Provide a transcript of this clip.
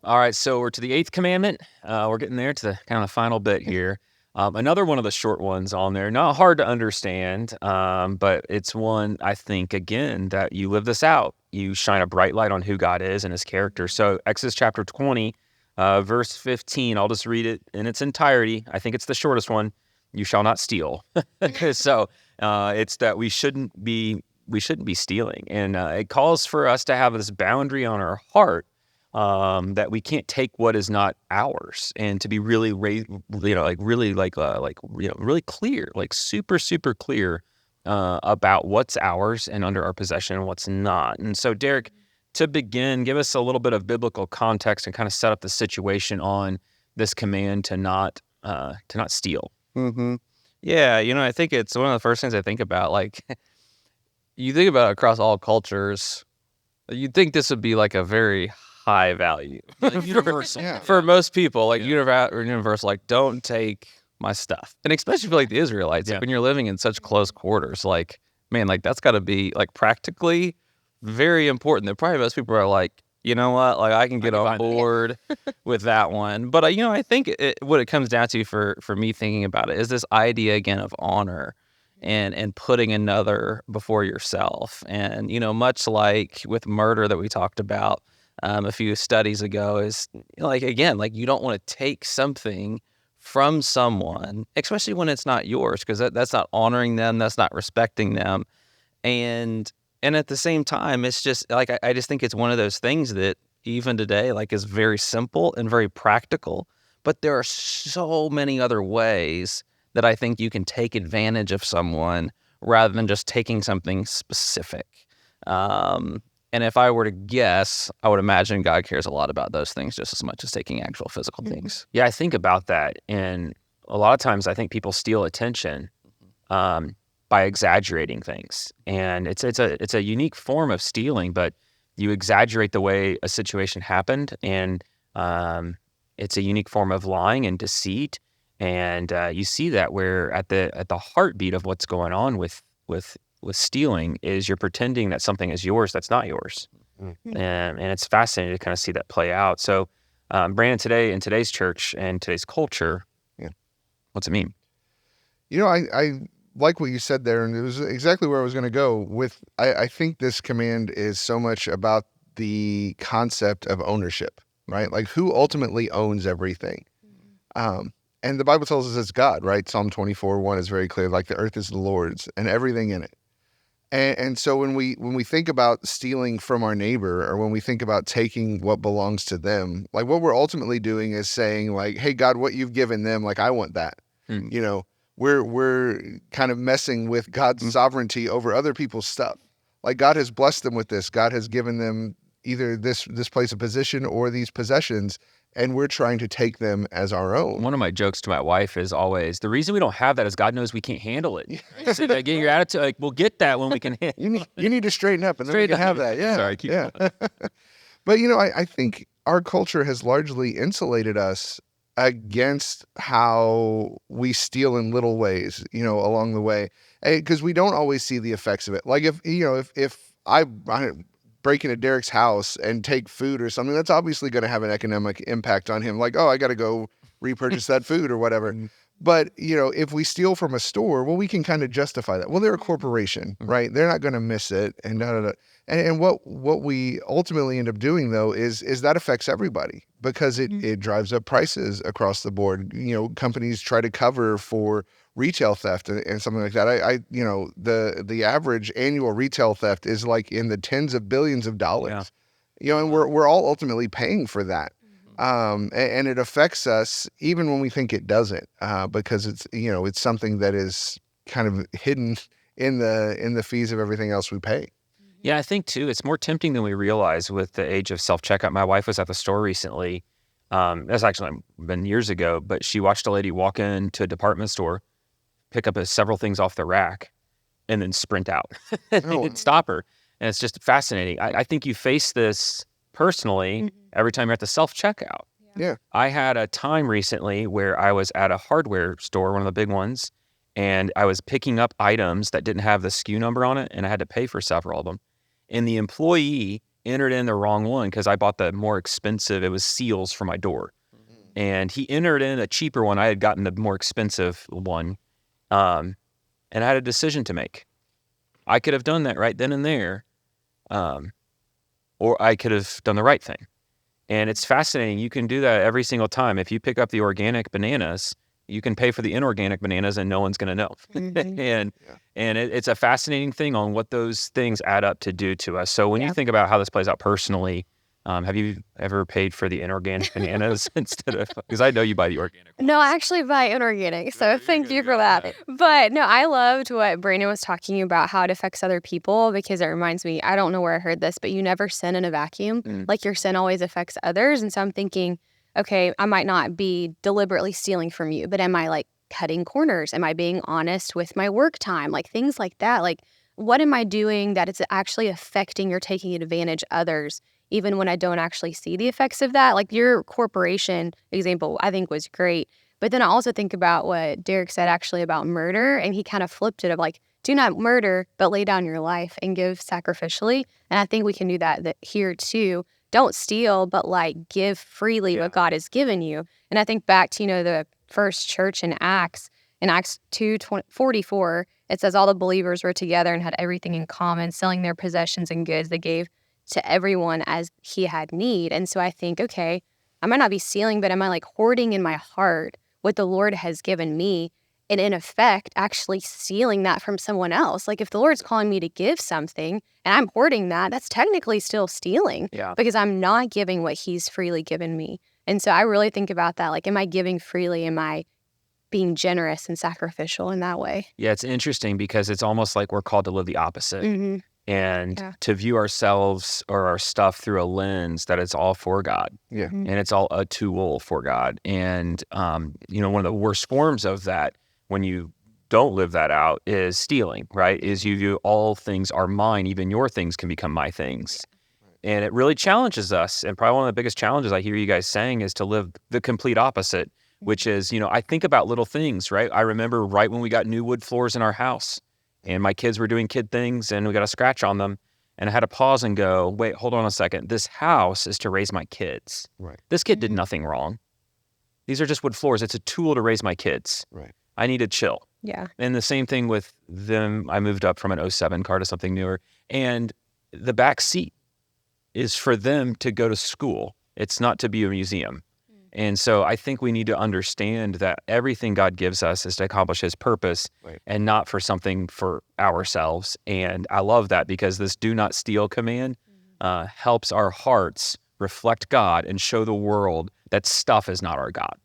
All right, so we're to the eighth commandment. We're getting there to the kind of final bit here. Another one of the short ones on there, not hard to understand, but it's one, I think, again, that you live this out. You shine a bright light on who God is and his character. So Exodus chapter 20, verse 15, I'll just read it in its entirety. I think it's the shortest one. You shall not steal. So it's that we shouldn't be stealing. And it calls for us to have this boundary on our heart, that we can't take what is not ours, and to be really, really clear, like super clear about what's ours and under our possession and what's not. And so, Derek, to begin, give us a little bit of biblical context and kind of set up the situation on this command to not steal. Mm-hmm. Yeah, I think it's one of the first things I think about. Like, you think about it across all cultures, you'd think this would be like a very high value, like universal. For most people, like universal, like don't take my stuff. And especially for like the Israelites, like, when you're living in such close quarters, like, man, like that's got to be like practically very important. That probably most people are like, you know what, like I can get on board with that one. But I think what it comes down to for me thinking about it is this idea again of honor and putting another before yourself. And much like with murder that we talked about a few studies ago, is like, again, like you don't want to take something from someone, especially when it's not yours, because that's not honoring them, that's not respecting them. And at the same time, it's just like, I just think it's one of those things that even today, like, is very simple and very practical, but there are so many other ways that I think you can take advantage of someone rather than just taking something specific. And if I were to guess, I would imagine God cares a lot about those things just as much as taking actual physical things. Yeah, I think about that. And a lot of times I think people steal attention by exaggerating things. And it's a unique form of stealing, but you exaggerate the way a situation happened. And it's a unique form of lying and deceit. And you see that where at the heartbeat of what's going on with stealing is you're pretending that something is yours that's not yours. Mm-hmm. And it's fascinating to kind of see that play out. So, Brandon, today in today's church and today's culture, what's it mean? I like what you said there, and it was exactly where I was going to go with. I think this command is so much about the concept of ownership, right? Like who ultimately owns everything. And the Bible tells us it's God, right? Psalm 24:1 is very clear, like the earth is the Lord's and everything in it. And so when we think about stealing from our neighbor, or when we think about taking what belongs to them, like what we're ultimately doing is saying like, hey, God, what you've given them, like I want that. We're kind of messing with God's sovereignty over other people's stuff. Like God has blessed them with this. God has given them either this place of position or these possessions, and we're trying to take them as our own. One of my jokes to my wife is always, the reason we don't have that is God knows we can't handle it. So again, your attitude, like, we'll get that when we can handle it. You need to straighten up, and then we can have that. Yeah. Sorry, keep going. But, I think our culture has largely insulated us against how we steal in little ways, along the way, because we don't always see the effects of it. Like if I break into Derek's house and take food or something, that's obviously going to have an economic impact on him. Like, oh, I got to go repurchase that food or whatever. But, if we steal from a store, well, we can kind of justify that. Well, they're a corporation, right? They're not going to miss it. And da, da, da. And what we ultimately end up doing, though, is that affects everybody, because it drives up prices across the board. Companies try to cover for retail theft and something like that. The average annual retail theft is like in the tens of billions of dollars. And we're all ultimately paying for that. And it affects us even when we think it doesn't, because it's something that is kind of hidden in the fees of everything else we pay. Yeah, I think too, it's more tempting than we realize with the age of self-checkout. My wife was at the store recently. That's actually been years ago, but she watched a lady walk into a department store, pick up several things off the rack, and then sprint out. And stop her. And it's just fascinating. I think you face this personally every time you're at the self-checkout. Yeah. I had a time recently where I was at a hardware store, one of the big ones, and I was picking up items that didn't have the SKU number on it, and I had to pay for several of them. And the employee entered in the wrong one because I bought the more expensive, it was seals for my door. And he entered in a cheaper one. I had gotten the more expensive one. And I had a decision to make. I could have done that right then and there, or I could have done the right thing. And it's fascinating. You can do that every single time. If you pick up the organic bananas, you can pay for the inorganic bananas and no one's going to know. And it's a fascinating thing on what those things add up to do to us. So when you think about how this plays out personally, have you ever paid for the inorganic bananas instead of, because I know you buy the organic ones. No, I actually buy inorganic, so thank you for that. But no, I loved what Brandon was talking about, how it affects other people, because it reminds me, I don't know where I heard this, but you never sin in a vacuum. Like your sin always affects others. And so I'm thinking, okay, I might not be deliberately stealing from you, but am I like cutting corners? Am I being honest with my work time? Like things like that. Like what am I doing that it's actually affecting or taking advantage of others, even when I don't actually see the effects of that? Like your corporation example, I think was great. But then I also think about what Derek said actually about murder, and he kind of flipped it of like, do not murder, but lay down your life and give sacrificially. And I think we can do that here too. Don't steal, but like give freely what God has given you. And I think back to, the first church in Acts 2:44, it says all the believers were together and had everything in common, selling their possessions and goods they gave to everyone as he had need. And so I think, okay, I might not be stealing, but am I like hoarding in my heart what the Lord has given me? And in effect, actually stealing that from someone else. Like if the Lord's calling me to give something and I'm hoarding that, that's technically still stealing because I'm not giving what he's freely given me. And so I really think about that. Like, am I giving freely? Am I being generous and sacrificial in that way? Yeah, it's interesting because it's almost like we're called to live the opposite. And to view ourselves or our stuff through a lens that it's all for God. And it's all a tool for God. And, one of the worst forms of that when you don't live that out is stealing, right? Is you view all things are mine, even your things can become my things. And it really challenges us. And probably one of the biggest challenges I hear you guys saying is to live the complete opposite, which is, I think about little things, right? I remember right when we got new wood floors in our house and my kids were doing kid things and we got a scratch on them. And I had to pause and go, wait, hold on a second. This house is to raise my kids. This kid did nothing wrong. These are just wood floors. It's a tool to raise my kids. I need to chill. And the same thing with them. I moved up from an 07 car to something newer. And the back seat is for them to go to school. It's not to be a museum. And so I think we need to understand that everything God gives us is to accomplish his purpose and not for something for ourselves. And I love that because this do not steal command helps our hearts reflect God and show the world that stuff is not our God.